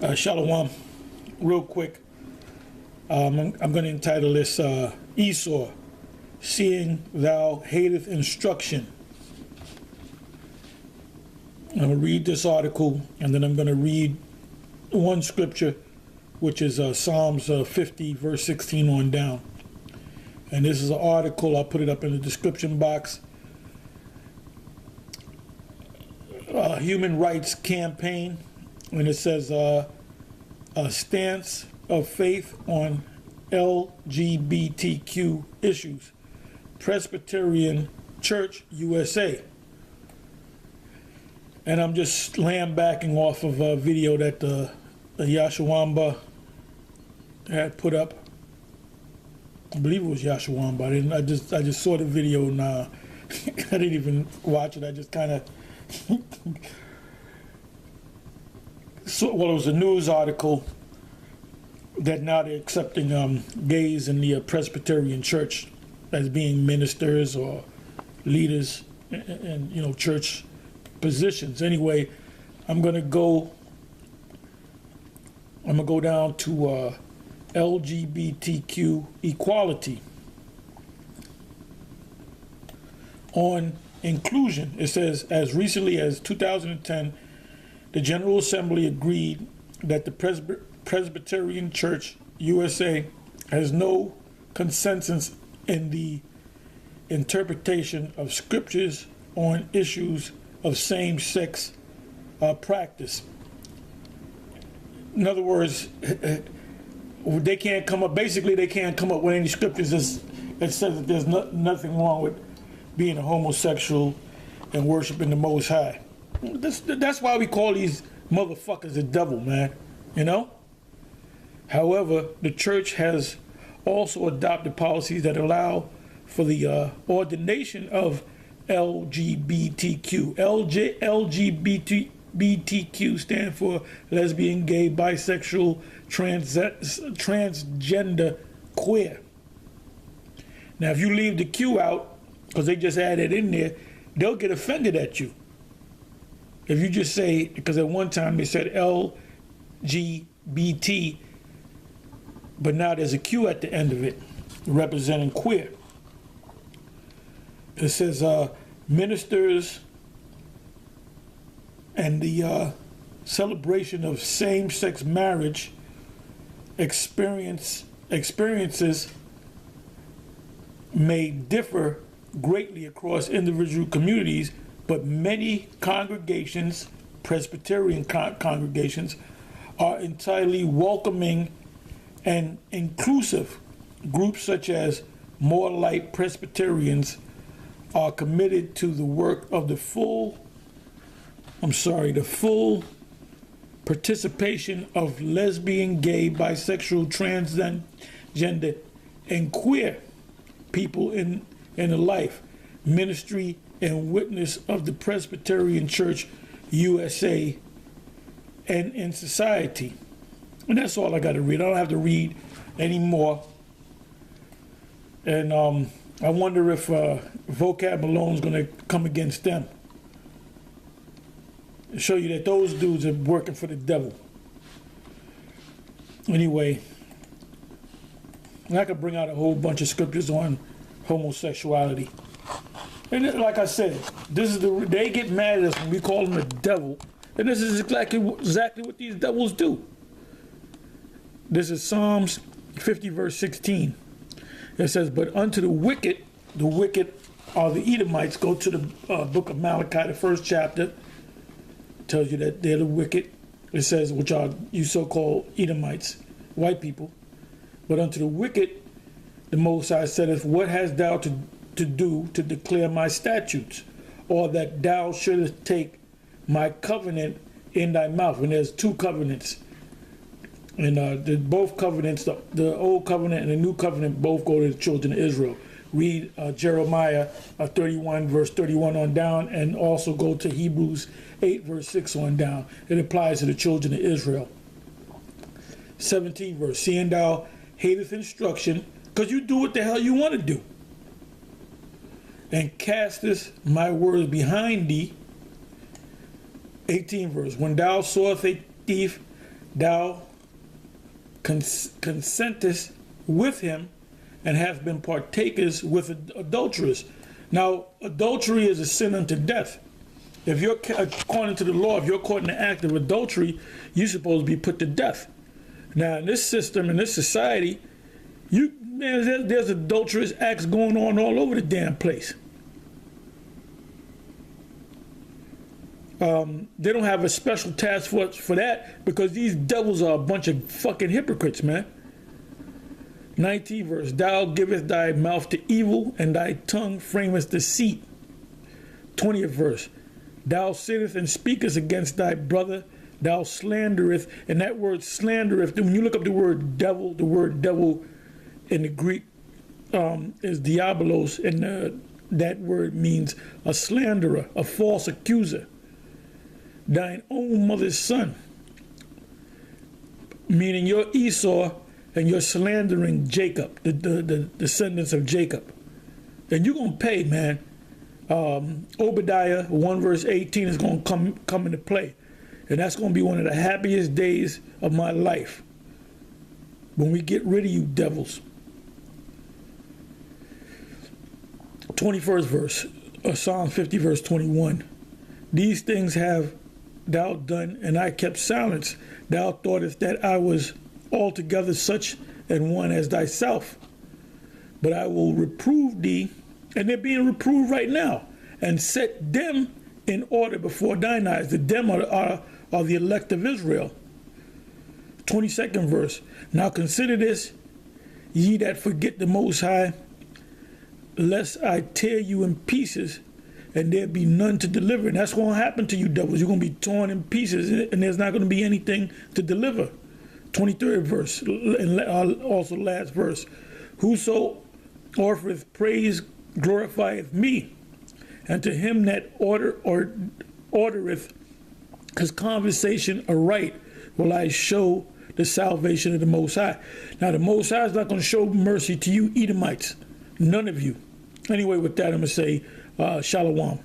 Shalawam, real quick. I'm going to entitle this Esau Seeing Thou Hatest Instruction. I'm going to read this article, and then I'm going to read one scripture, which is Psalms 50, verse 16 on down. And this is an article, I'll put it up in the description box. Human Rights Campaign, and it says a stance of faith on LGBTQ issues. Presbyterian Church, USA. And I'm just lambacking off of a video that the Yahawah had put up. I believe it was Yahawah. I just saw the video and I didn't even watch it. I just kind of it was a news article that now they're accepting gays in the Presbyterian Church as being ministers or leaders in church positions. Anyway, I'm gonna go down to LGBTQ equality. On inclusion, it says, as recently as 2010, the General Assembly agreed that the Presbyterian Church USA has no consensus in the interpretation of scriptures on issues of same-sex practice. In other words, they can't come up with any scriptures that says that there's nothing wrong with being a homosexual and worshiping the Most High. That's why we call these motherfuckers the devil, man, However, the church has also adopted policies that allow for the ordination of LGBTQ. LGBTQ stand for lesbian, gay, bisexual, transgender, queer. Now, if you leave the Q out, because they just added in there, they'll get offended at you. If you just say, because at one time they said LGBT, but now there's a Q at the end of it, representing queer. It says ministers and the celebration of same-sex marriage experiences may differ greatly across individual communities, but many congregations, Presbyterian congregations, are entirely welcoming and inclusive. Groups such as More Light Presbyterians are committed to the work of the full participation of lesbian, gay, bisexual, transgender, and queer people in the life, ministry, and witness of the Presbyterian Church USA and in society. And that's all I got to read. I don't have to read anymore. And I wonder if vocab alone is going to come against them. Show you that those dudes are working for the devil. Anyway, I could bring out a whole bunch of scriptures on homosexuality. And like I said, they get mad at us when we call them the devil. And this is exactly what these devils do. This is Psalms 50, verse 16. It says, but unto the wicked are the Edomites. Go to the book of Malachi, the first chapter. It tells you that they're the wicked. It says, which are you so-called Edomites, white people. But unto the wicked, the Most High saith, what hast thou to do to declare my statutes? Or that thou shouldest take my covenant in thy mouth. And there's two covenants. And both covenants, the old covenant and the new covenant, both go to the children of Israel. Read Jeremiah 31, verse 31 on down, and also go to Hebrews 8, verse 6 on down. It applies to the children of Israel. 17 verse, seeing thou hatest instruction, because you do what the hell you want to do, and castest my words behind thee. 18 verse, when thou sawest a thief, thou consentest with him, and have been partakers with adulterers. Now, adultery is a sin unto death. If you're, according to the law, if you're caught in the act of adultery, you're supposed to be put to death. Now, in this system, in this society, there's adulterous acts going on all over the damn place. They don't have a special task force for that because these devils are a bunch of fucking hypocrites, man. 19th verse, thou givest thy mouth to evil, and thy tongue framest deceit. 20th verse, thou sittest and speakest against thy brother, thou slandereth. And that word slandereth, when you look up the word devil in the Greek is diabolos, and that word means a slanderer, a false accuser. Thine own mother's son, meaning you're Esau, and you're slandering Jacob, the descendants of Jacob. And you're going to pay, man. Obadiah 1 verse 18 is going to come into play. And that's going to be one of the happiest days of my life, when we get rid of you devils. 21st verse, Psalm 50 verse 21. These things have thou done, and I kept silence. Thou thoughtest that I was altogether such an one as thyself. But I will reprove thee, and they're being reproved right now, and set them in order before thine eyes. The them are the elect of Israel. 22nd verse. Now consider this, ye that forget the Most High, lest I tear you in pieces, and there be none to deliver. And that's going to happen to you devils. You're going to be torn in pieces, and there's not going to be anything to deliver. 23rd verse, and also last verse. Whoso offereth praise glorifieth me, and to him that ordereth his conversation aright will I show the salvation of the Most High. Now the Most High is not going to show mercy to you Edomites, none of you. Anyway, with that, I'm going to say Shalawam.